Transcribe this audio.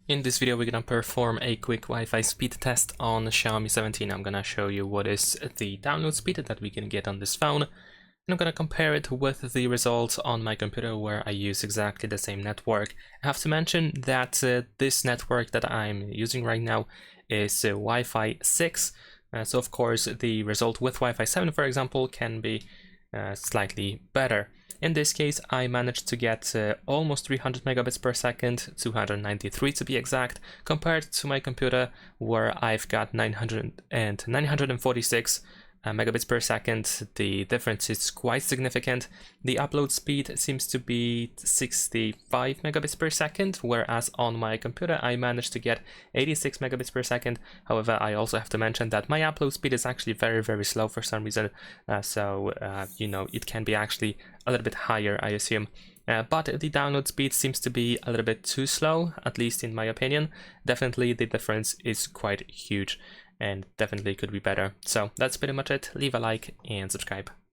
In this video, we're gonna perform a quick Wi-Fi speed test on Xiaomi 17. I'm gonna show you what is the download speed that we can get on this phone, and I'm gonna compare it with the results on my computer where I use exactly the same network. I have to mention that this network that I'm using right now is Wi-Fi 6, so of course the result with Wi-Fi 7, for example, can be slightly better. In this case, I managed to get almost 300 megabits per second, 293 to be exact, compared to my computer where I've got 946 megabits per second. The difference is quite significant. The upload speed seems to be 65 megabits per second, whereas on my computer I managed to get 86 megabits per second. However, I also have to mention that my upload speed is actually very slow for some reason, so it can be actually a little bit higher, I assume. But the download speed seems to be a little bit too slow, at least in my opinion. Definitely the difference is quite huge and definitely could be better. So that's pretty much it. Leave a like and subscribe.